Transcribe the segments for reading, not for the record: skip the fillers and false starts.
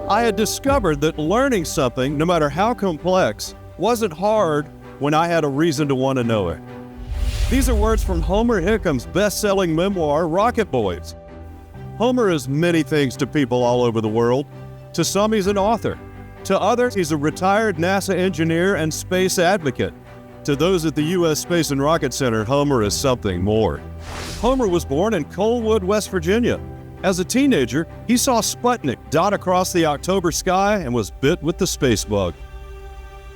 I had discovered that learning something, no matter how complex, wasn't hard when I had a reason to want to know it. These are words from Homer Hickam's best-selling memoir, Rocket Boys. Homer is many things to people all over the world. To some, he's an author. To others, he's a retired NASA engineer and space advocate. To those at the U.S. Space and Rocket Center, Homer is something more. Homer was born in Coalwood, West Virginia. As a teenager, he saw Sputnik dot across the October sky and was bit with the space bug.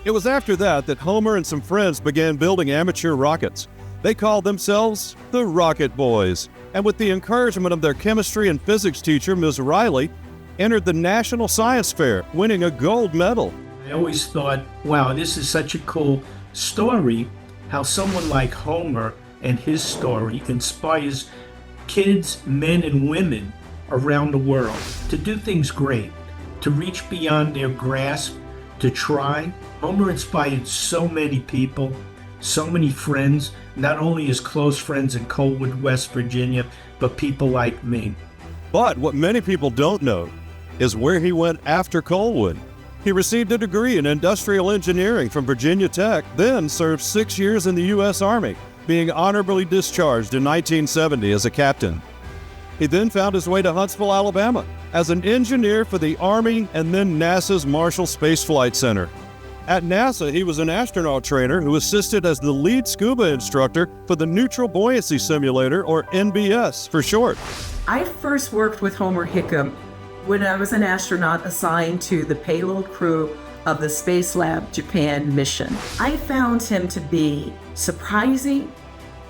It was after that that Homer and some friends began building amateur rockets. They called themselves the Rocket Boys, and with the encouragement of their chemistry and physics teacher, Ms. Riley, entered the National Science Fair, winning a gold medal. I always thought, wow, this is such a cool story, how someone like Homer and his story inspires kids, men and women around the world to do things great, to reach beyond their grasp, to try. Homer inspired so many people, so many friends, not only his close friends in Coalwood, West Virginia, but people like me. But what many people don't know is where he went after Coalwood. He received a degree in industrial engineering from Virginia Tech, then served 6 years in the U.S. Army, being honorably discharged in 1970 as a captain. He then found his way to Huntsville, Alabama, as an engineer for the Army and then NASA's Marshall Space Flight Center. At NASA, he was an astronaut trainer who assisted as the lead scuba instructor for the Neutral Buoyancy Simulator, or NBS for short. I first worked with Homer Hickam when I was an astronaut assigned to the payload crew of the Space Lab Japan mission. I found him to be surprising,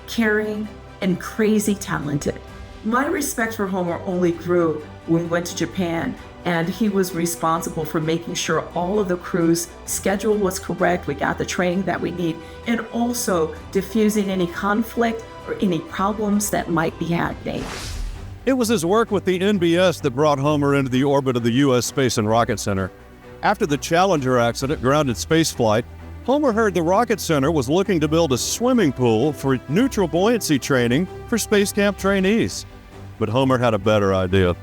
caring, and crazy talented. My respect for Homer only grew when we went to Japan, and he was responsible for making sure all of the crew's schedule was correct, we got the training that we need, and also diffusing any conflict or any problems that might be happening. It was his work with the NBS that brought Homer into the orbit of the U.S. Space and Rocket Center. After the Challenger accident grounded spaceflight, Homer heard the Rocket Center was looking to build a swimming pool for neutral buoyancy training for space camp trainees. But Homer had a better idea.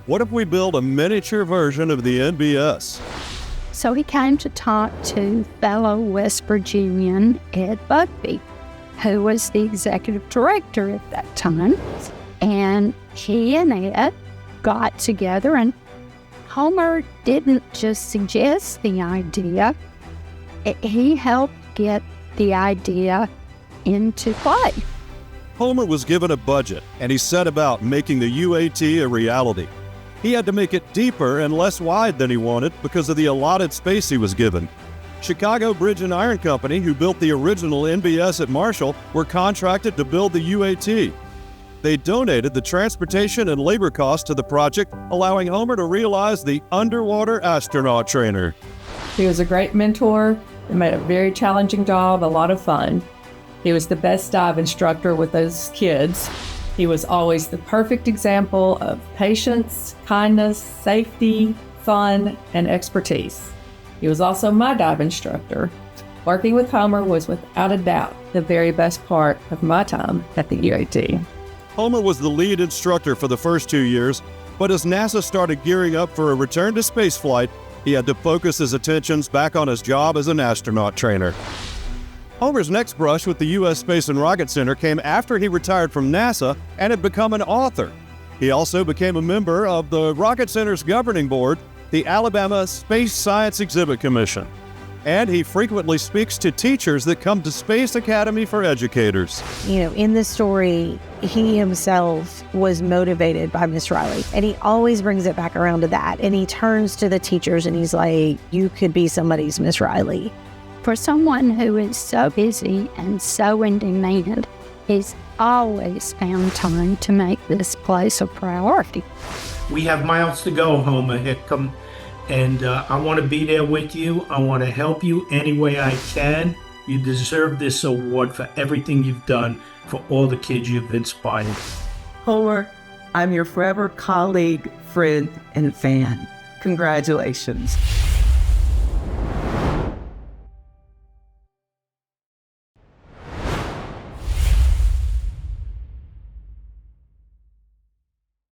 What if we build a miniature version of the NBS? So he came to talk to fellow West Virginian Ed Bugby, who was the executive director at that time. And he and Ed got together, and Homer didn't just suggest the idea. He helped get the idea into play. Homer was given a budget, and he set about making the UAT a reality. He had to make it deeper and less wide than he wanted because of the allotted space he was given. Chicago Bridge and Iron Company, who built the original NBS at Marshall, were contracted to build the UAT. They donated the transportation and labor costs to the project, allowing Homer to realize the underwater astronaut trainer. He was a great mentor and made a very challenging job a lot of fun. He was the best dive instructor with those kids. He was always the perfect example of patience, kindness, safety, fun, and expertise. He was also my dive instructor. Working with Homer was without a doubt the very best part of my time at the UAT. Homer was the lead instructor for the first 2 years, but as NASA started gearing up for a return to spaceflight, he had to focus his attentions back on his job as an astronaut trainer. Homer's next brush with the U.S. Space and Rocket Center came after he retired from NASA and had become an author. He also became a member of the Rocket Center's governing board, the Alabama Space Science Exhibit Commission. And he frequently speaks to teachers that come to Space Academy for Educators. You know, in this story, he himself was motivated by Miss Riley, and he always brings it back around to that. And he turns to the teachers and he's like, you could be somebody's Miss Riley. For someone who is so busy and so in demand, he's always found time to make this place a priority. We have miles to go, Homer Hickam, and I want to be there with you. I want to help you any way I can. You deserve this award for everything you've done for all the kids you've inspired. Homer, I'm your forever colleague, friend, and fan. Congratulations.